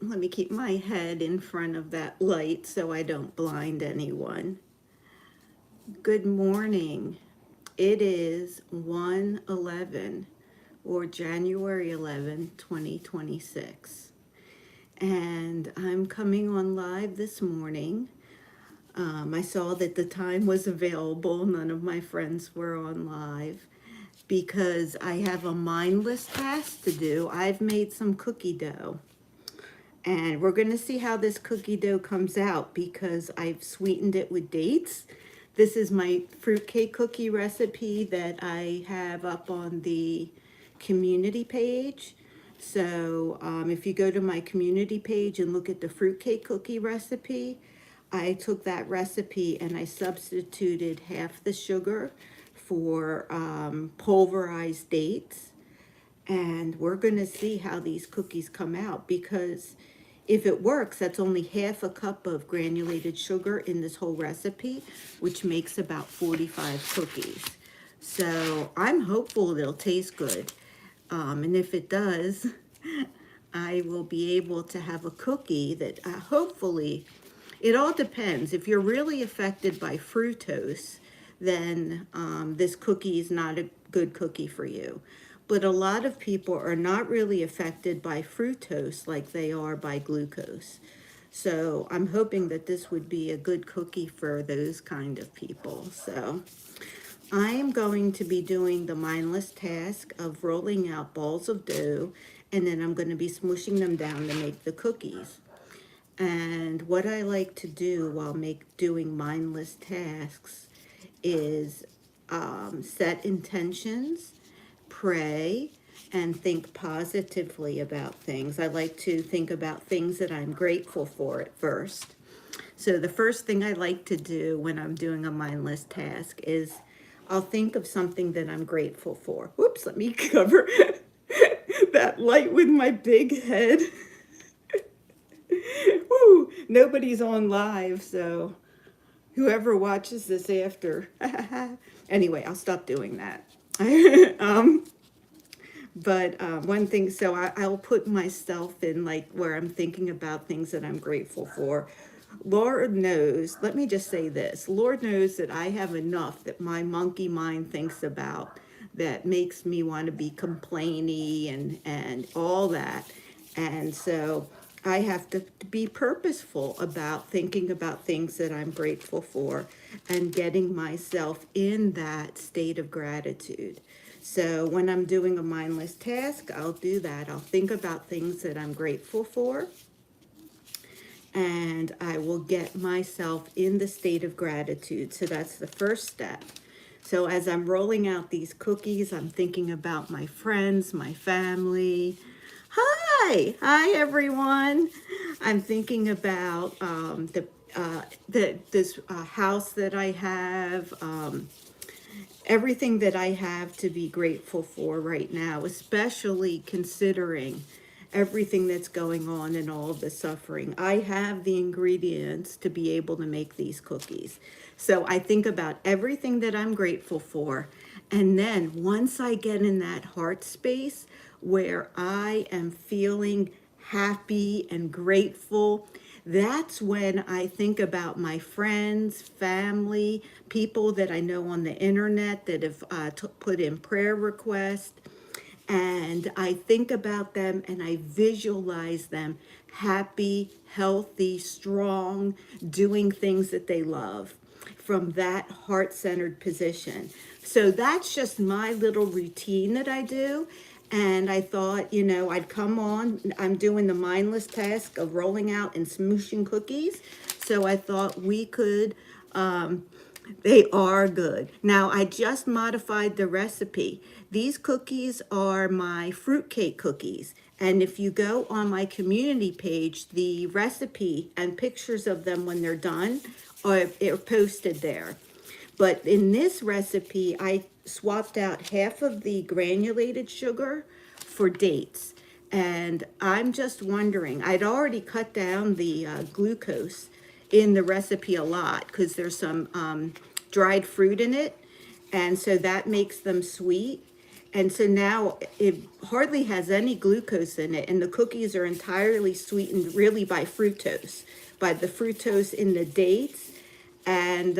let me keep my head in front of that light so I don't blind anyone. Good morning. It is 1/11 or January 11, 2026. And I'm coming on live this morning. I saw that the time was available. None of my friends were on live because I have a mindless task to do. I've made some cookie dough. And we're going to see how this cookie dough comes out because I've sweetened it with dates. This is my fruitcake cookie recipe that I have up on the community page. So if you go to my community page and look at the fruitcake cookie recipe, I took that recipe and I substituted half the sugar for pulverized dates. And we're going to see how these cookies come out because if it works, that's only half a cup of granulated sugar in this whole recipe, which makes about 45 cookies. So I'm hopeful it'll taste good. And if it does, I will be able to have a cookie that hopefully, it all depends. If you're really affected by fructose, then this cookie is not a good cookie for you. But a lot of people are not really affected by fructose like they are by glucose. So I'm hoping that this would be a good cookie for those kind of people. So I am going to be doing the mindless task of rolling out balls of dough, and then I'm going to be smushing them down to make the cookies. And what I like to do while doing mindless tasks is set intentions, pray, and think positively about things. I like to think about things that I'm grateful for at first. So the first thing I like to do when I'm doing a mindless task is I'll think of something that I'm grateful for. Whoops, let me cover that light with my big head. Woo, nobody's on live, so whoever watches this after. Anyway, I'll stop doing that. But one thing, so I'll put myself in like where I'm thinking about things that I'm grateful for. Lord knows, let me just say this. Lord knows that I have enough that my monkey mind thinks about that makes me want to be complainy and all that. And so I have to be purposeful about thinking about things that I'm grateful for and getting myself in that state of gratitude. So when I'm doing a mindless task, I'll do that. I'll think about things that I'm grateful for, and I will get myself in the state of gratitude. So that's the first step. So as I'm rolling out these cookies, I'm thinking about my friends, my family. Hi everyone. I'm thinking about this house that I have. Everything that I have to be grateful for right now, especially considering everything that's going on and all the suffering. I have the ingredients to be able to make these cookies. So I think about everything that I'm grateful for. And then once I get in that heart space where I am feeling happy and grateful, that's when I think about my friends, family, people that I know on the internet that have put in prayer requests. And I think about them and I visualize them happy, healthy, strong, doing things that they love from that heart-centered position. So that's just my little routine that I do. And I thought, I'd come on. I'm doing the mindless task of rolling out and smooshing cookies. So I thought we could, they are good. Now, I just modified the recipe. These cookies are my fruitcake cookies. And if you go on my community page, the recipe and pictures of them when they're done are posted there. But in this recipe, I swapped out half of the granulated sugar for dates. And I'm just wondering, I'd already cut down the glucose in the recipe a lot because there's some dried fruit in it. And so that makes them sweet. And so now it hardly has any glucose in it, and the cookies are entirely sweetened really by fructose, by the fructose in the dates, and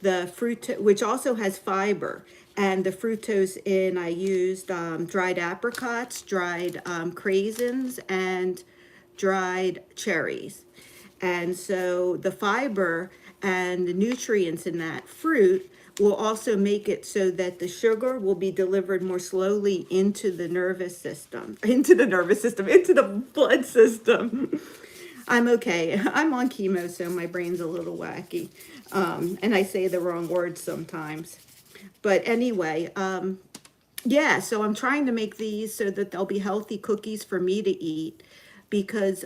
the fruit, which also has fiber, and the fructose in, I used dried apricots, dried craisins, and dried cherries. And so the fiber and the nutrients in that fruit will also make it so that the sugar will be delivered more slowly into the nervous system, into the blood system. I'm okay. I'm on chemo, so my brain's a little wacky. And I say the wrong words sometimes. But anyway, yeah, so I'm trying to make these so that they'll be healthy cookies for me to eat, because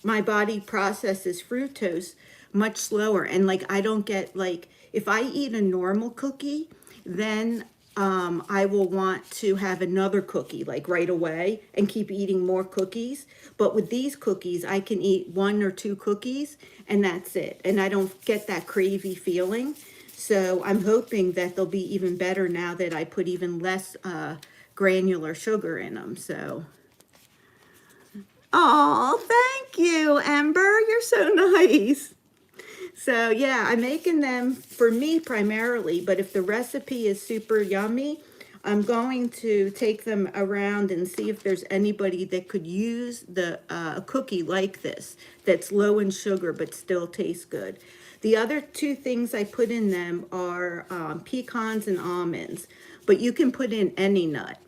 my body processes fructose much slower. And like, I don't get, like, if I eat a normal cookie, then I will want to have another cookie like right away and keep eating more cookies. But with these cookies, I can eat 1 or 2 cookies and that's it. And I don't get that cravey feeling. So I'm hoping that they'll be even better now that I put even less granular sugar in them. So. Oh, thank you, Ember. You're so nice. So yeah, I'm making them for me primarily, but if the recipe is super yummy, I'm going to take them around and see if there's anybody that could use a cookie like this that's low in sugar but still tastes good. The other 2 things I put in them are pecans and almonds, but you can put in any nut.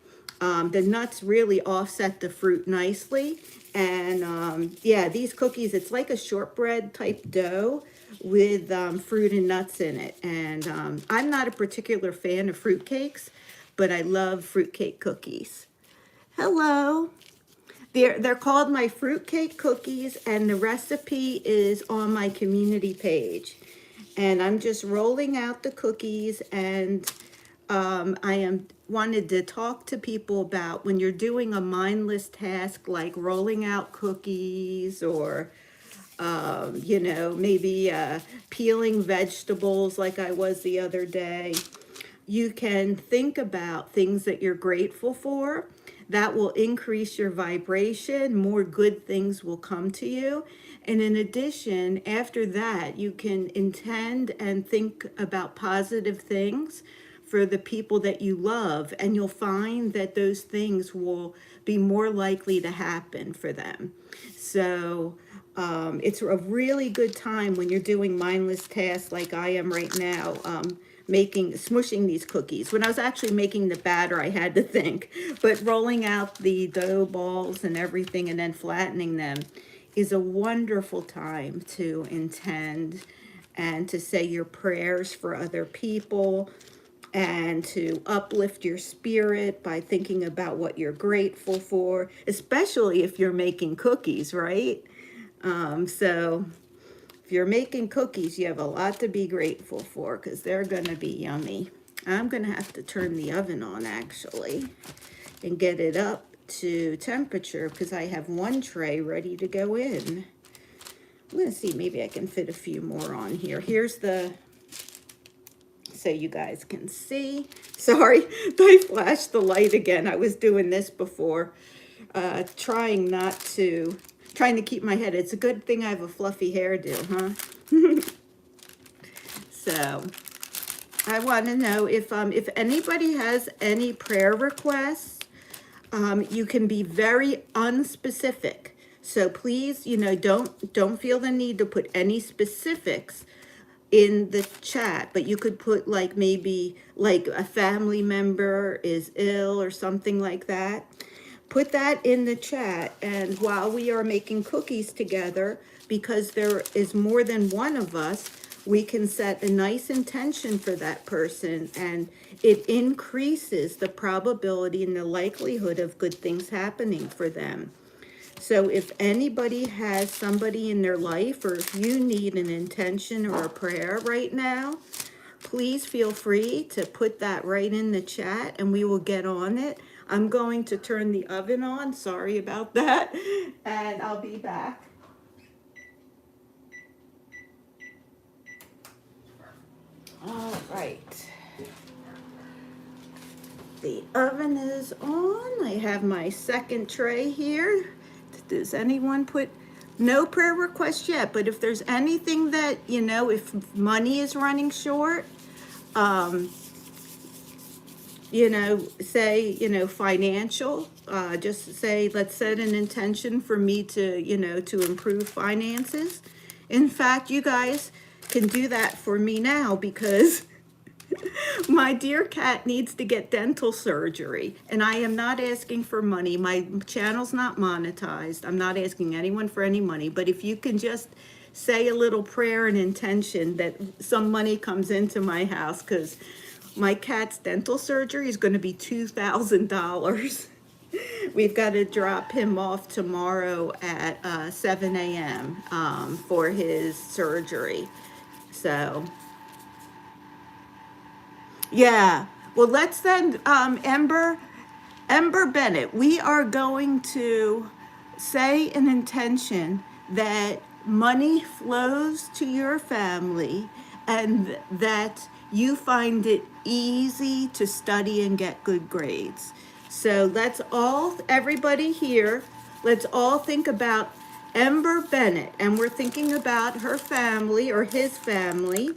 The nuts really offset the fruit nicely. And yeah, these cookies, it's like a shortbread type dough with fruit and nuts in it. And I'm not a particular fan of fruit cakes, but I love fruitcake cookies. Hello. They're called my fruitcake cookies, and the recipe is on my community page. And I'm just rolling out the cookies, and I wanted to talk to people about when you're doing a mindless task like rolling out cookies, or you know, maybe peeling vegetables like I was the other day. You can think about things that you're grateful for. That will increase your vibration. More good things will come to you. And in addition, after that, you can intend and think about positive things for the people that you love, and you'll find that those things will be more likely to happen for them. So it's a really good time when you're doing mindless tasks like I am right now, smushing these cookies. When I was actually making the batter, I had to think, but rolling out the dough balls and everything and then flattening them is a wonderful time to intend and to say your prayers for other people, and to uplift your spirit by thinking about what you're grateful for, especially if you're making cookies, right? So if you're making cookies, you have a lot to be grateful for, because they're going to be yummy. I'm going to have to turn the oven on, actually, and get it up to temperature, because I have 1 tray ready to go in. I'm going to see, maybe I can fit a few more on here. Here's so you guys can see. Sorry, I flashed the light again. I was doing this before, trying to keep my head. It's a good thing I have a fluffy hairdo, huh? So I want to know if anybody has any prayer requests. You can be very unspecific. So please, you know, don't feel the need to put any specifics in the chat, but you could put like maybe like a family member is ill or something like that. Put that in the chat, and while we are making cookies together, because there is more than one of us, we can set a nice intention for that person, and it increases the probability and the likelihood of good things happening for them. So if anybody has somebody in their life, or if you need an intention or a prayer right now, please feel free to put that right in the chat and we will get on it. I'm going to turn the oven on. Sorry about that. And I'll be back. All right. The oven is on. I have my second tray here. Does anyone put, no prayer requests yet, but if there's anything that, you know, if money is running short, um, you know, say, you know, financial, just say, let's set an intention for me to, you know, to improve finances. In fact, you guys can do that for me now because my dear cat needs to get dental surgery, and I am not asking for money. My channel's not monetized. I'm not asking anyone for any money, but if you can just say a little prayer and intention that some money comes into my house, because my cat's dental surgery is going to be $2,000. We've got to drop him off tomorrow at 7 a.m. For his surgery. So, yeah. Well, let's then, Ember Bennett, we are going to say an intention that money flows to your family and that you find it easy to study and get good grades. So let's all, everybody here, let's all think about Ember Bennett, and we're thinking about her family or his family.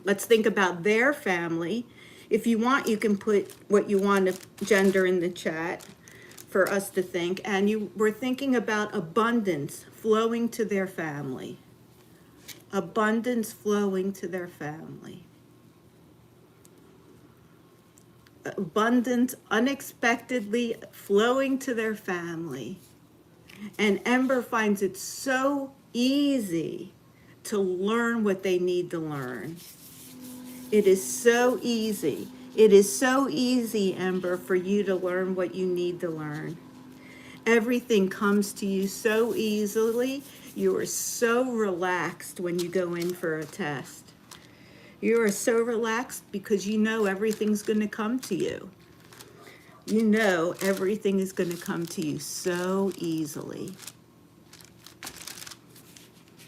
Let's think about their family. If you want, you can put what you want to gender in the chat for us to think. And we're thinking about abundance flowing to their family. Abundance flowing to their family. Abundance unexpectedly flowing to their family. And Ember finds it so easy to learn what they need to learn. It is so easy. It is so easy, Ember, for you to learn what you need to learn. Everything comes to you so easily. You are so relaxed when you go in for a test. You are so relaxed because you know everything's going to come to you. You know everything is going to come to you so easily.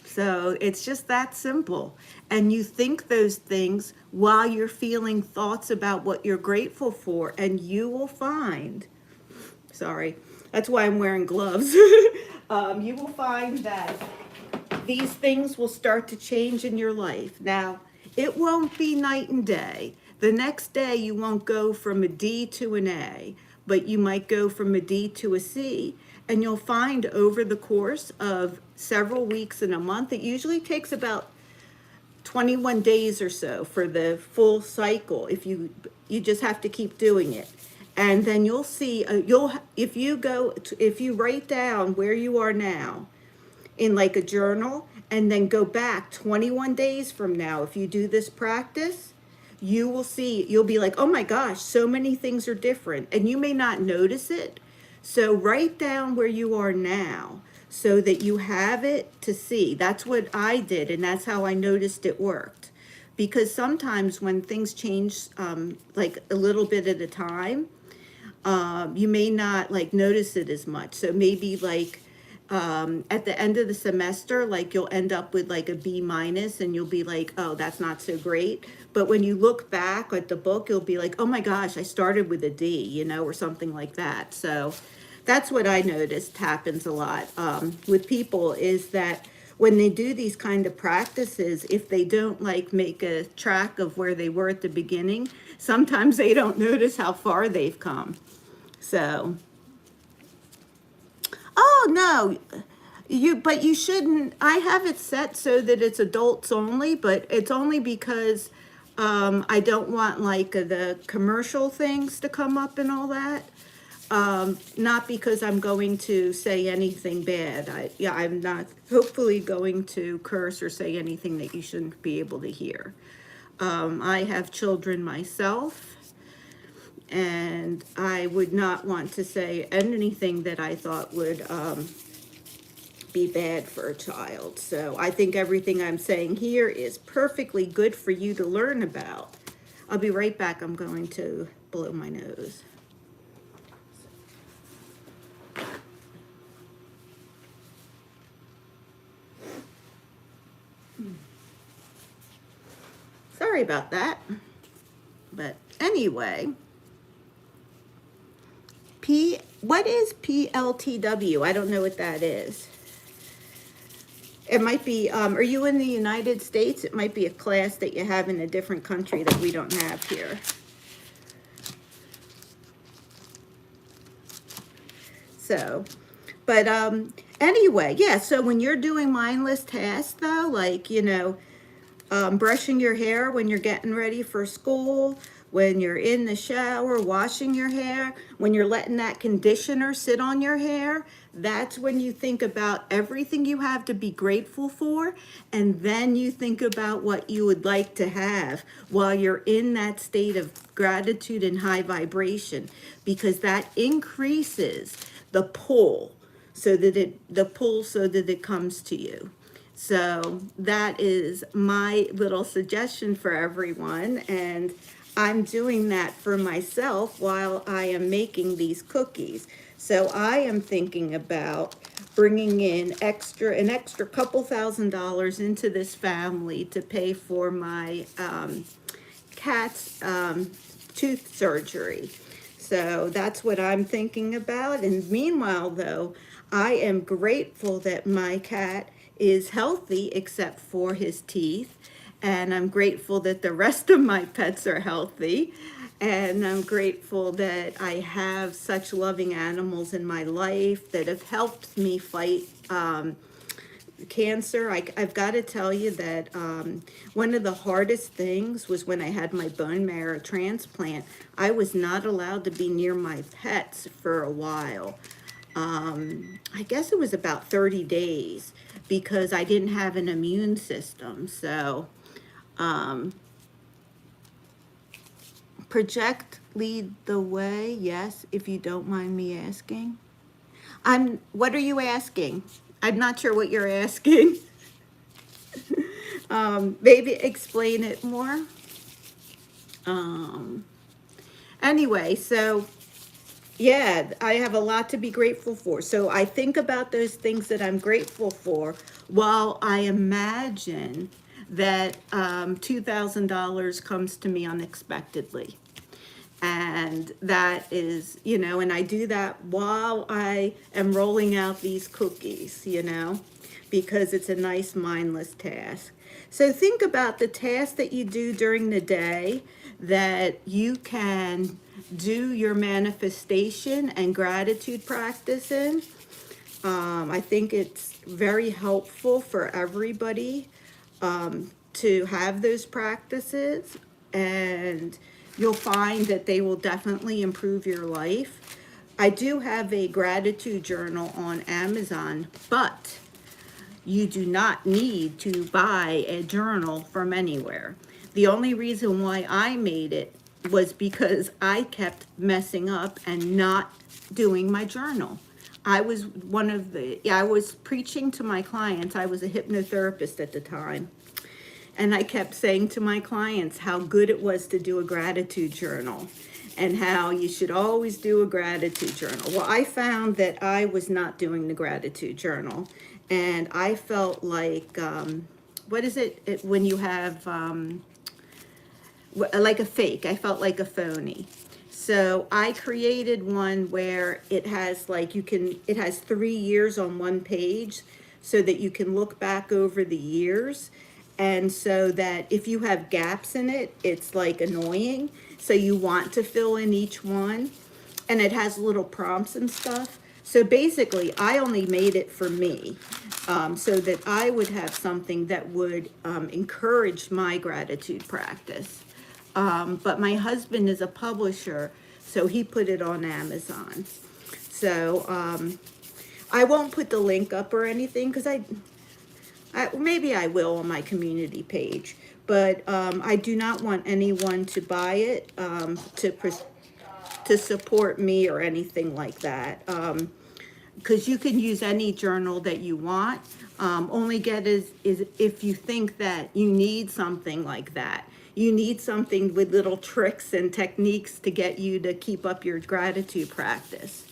So it's just that simple. And you think those things while you're feeling thoughts about what you're grateful for, and you will find, sorry, that's why I'm wearing gloves. You will find that these things will start to change in your life. Now, it won't be night and day. The next day you won't go from a D to an A, but you might go from a D to a C. And you'll find over the course of several weeks and a month, it usually takes about 21 days or so for the full cycle. If you just have to keep doing it. And then you'll see, if you write down where you are now in like a journal, and then go back 21 days from now, if you do this practice, you will see, you'll be like, oh my gosh, so many things are different. And you may not notice it. So write down where you are now so that you have it to see. That's what I did, and that's how I noticed it worked. Because sometimes when things change like a little bit at a time, you may not like notice it as much. So maybe like at the end of the semester, like you'll end up with like a B minus, and you'll be like, oh, that's not so great. But when you look back at the book, you'll be like, oh my gosh, I started with a D, you know, or something like that. So that's what I noticed happens a lot with people, is that when they do these kind of practices, if they don't like make a track of where they were at the beginning, sometimes they don't notice how far they've come. So, oh no, but you shouldn't. I have it set so that it's adults only, but it's only because I don't want like the commercial things to come up and all that. Not because I'm going to say anything bad. I'm not hopefully going to curse or say anything that you shouldn't be able to hear. I have children myself, and I would not want to say anything that I thought would be bad for a child. So I think everything I'm saying here is perfectly good for you to learn about. I'll be right back. I'm going to blow my nose. Sorry about that. But anyway, What is PLTW? I don't know what that is. It might be, are you in the United States? It might be a class that you have in a different country that we don't have here. So, but anyway, yeah, so when you're doing mindless tasks though, like, brushing your hair when you're getting ready for school, when you're in the shower, washing your hair, when you're letting that conditioner sit on your hair, that's when you think about everything you have to be grateful for. And then you think about what you would like to have while you're in that state of gratitude and high vibration, because that increases the pull so that it comes to you. So that is my little suggestion for everyone, and I'm doing that for myself while I am making these cookies. So I am thinking about bringing in an extra couple $1,000s into this family to pay for my cat's tooth surgery. So that's what I'm thinking about. And meanwhile, though, I am grateful that my cat is healthy except for his teeth. And I'm grateful that the rest of my pets are healthy. And I'm grateful that I have such loving animals in my life that have helped me fight cancer. I've got to tell you that one of the hardest things was when I had my bone marrow transplant. I was not allowed to be near my pets for a while. I guess it was about 30 days because I didn't have an immune system. So project lead the way. Yes, if you don't mind me asking. What are you asking? I'm not sure what you're asking. Maybe explain it more. Anyway, so yeah, I have a lot to be grateful for. So I think about those things that I'm grateful for while I imagine that $2,000 comes to me unexpectedly. And that is, and I do that while I am rolling out these cookies, because it's a nice mindless task. So think about the tasks that you do during the day that you can do your manifestation and gratitude practice in. I think it's very helpful for everybody to have those practices, and you'll find that they will definitely improve your life. I do have a gratitude journal on Amazon, but you do not need to buy a journal from anywhere. The only reason why I made it was because I kept messing up and not doing my journal. I was I was preaching to my clients. I was a hypnotherapist at the time. And I kept saying to my clients how good it was to do a gratitude journal and how you should always do a gratitude journal. Well, I found that I was not doing the gratitude journal. And I felt like, what is it when you have, like a fake? I felt like a phony. So I created one where it has it has 3 years on one page so that you can look back over the years. And so that if you have gaps in it, it's like annoying. So you want to fill in each one. And it has little prompts and stuff. So basically, I only made it for me so that I would have something that would encourage my gratitude practice. But my husband is a publisher, so he put it on Amazon. So I won't put the link up or anything because maybe I will on my community page, but I do not want anyone to buy it to support me or anything like that. Because you can use any journal that you want. Only get is if you think that you need something like that. You need something with little tricks and techniques to get you to keep up your gratitude practice.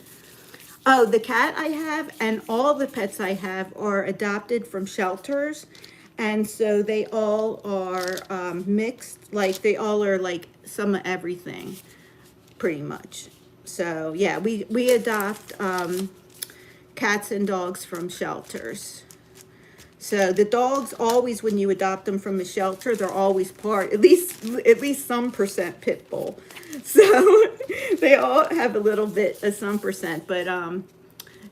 Oh, the cat I have and all the pets I have are adopted from shelters. And so they all are mixed, like they all are like some of everything, pretty much. So yeah, we adopt cats and dogs from shelters. So the dogs always, when you adopt them from a shelter, they're always at least some percent pit bull. So they all have a little bit of some percent, but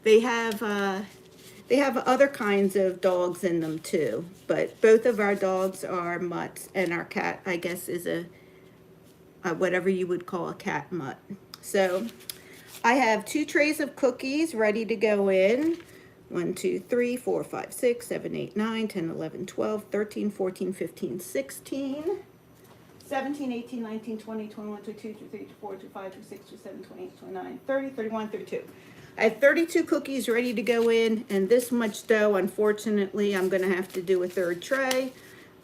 they have uh, they have other kinds of dogs in them too. But both of our dogs are mutts, and our cat, I guess, is a whatever you would call a cat mutt. So I have 2 trays of cookies ready to go in. 1, 2, 3, 4, 5, 6, 7, 8, 9, 10, 11, 12, 13, 14, 15, 16, 17, 18, 19, 20, 21, 22, 23, 24, 25, 26, 27, 28, 29, 30, 31, 32. I have 32 cookies ready to go in, and this much dough, unfortunately, I'm going to have to do a 3rd tray.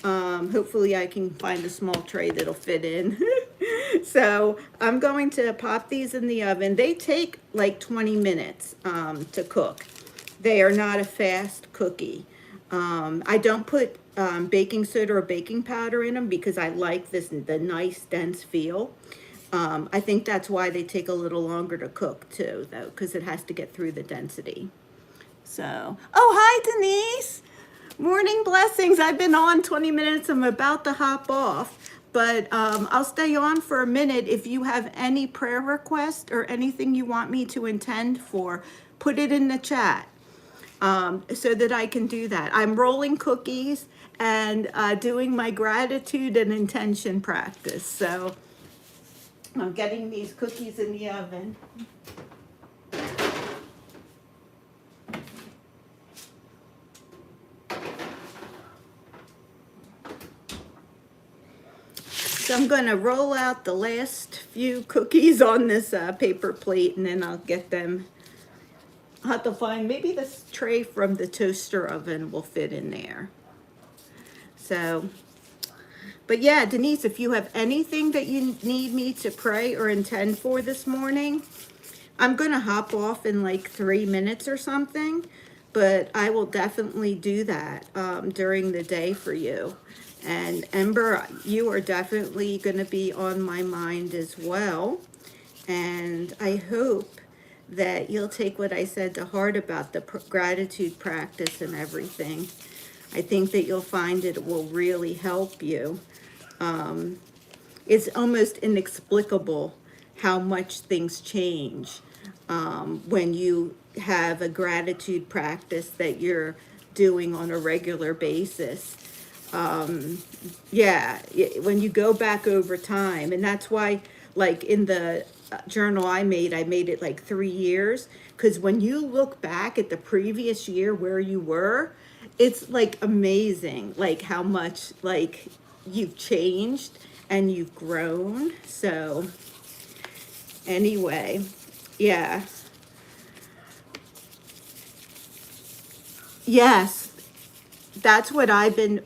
Hopefully I can find a small tray that'll fit in. So I'm going to pop these in the oven. They take like 20 minutes to cook. They are not a fast cookie. I don't put baking soda or baking powder in them because I like the nice dense feel. I think that's why they take a little longer to cook too, though, because it has to get through the density. So, oh, hi, Denise. Morning blessings. I've been on 20 minutes. I'm about to hop off, but I'll stay on for a minute. If you have any prayer request or anything you want me to intend for, put it in the chat so that I can do that. I'm rolling cookies and doing my gratitude and intention practice. So I'm getting these cookies in the oven. So I'm going to roll out the last few cookies on this paper plate, and then I'll get them. I'll have to find, maybe this tray from the toaster oven will fit in there. So, but yeah, Denise, if you have anything that you need me to pray or intend for this morning, I'm going to hop off in like 3 minutes or something, but I will definitely do that during the day for you. And Ember, you are definitely going to be on my mind as well. And I hope that you'll take what I said to heart about the gratitude practice and everything. I think that you'll find it will really help you. It's almost inexplicable how much things change when you have a gratitude practice that you're doing on a regular basis. Yeah, when you go back over time, and that's why, like in the journal I made it like 3 years, because when you look back at the previous year where you were, it's like amazing, like how much like you've changed and you've grown. So anyway, yeah. Yes, that's what I've been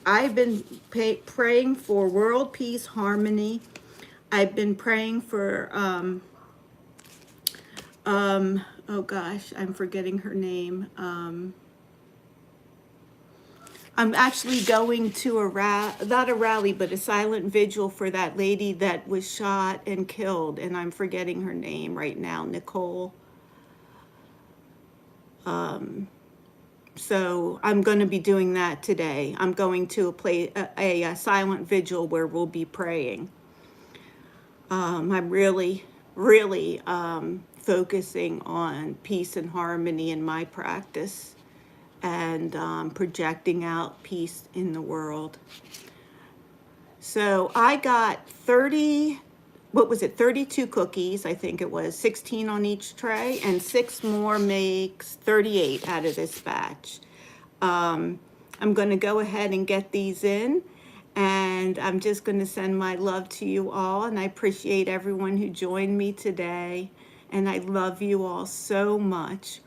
praying for: world peace, harmony. I've been praying for oh gosh, I'm forgetting her name. I'm actually going to not a rally, but a silent vigil for that lady that was shot and killed, and I'm forgetting her name right now, Nicole. So I'm going to be doing that today. I'm going to a silent vigil where we'll be praying. I'm really, really focusing on peace and harmony in my practice, and projecting out peace in the world. So I got 32 cookies, I think it was, 16 on each tray, and 6 more makes 38 out of this batch. I'm going to go ahead and get these in, and I'm just going to send my love to you all, and I appreciate everyone who joined me today, and I love you all so much.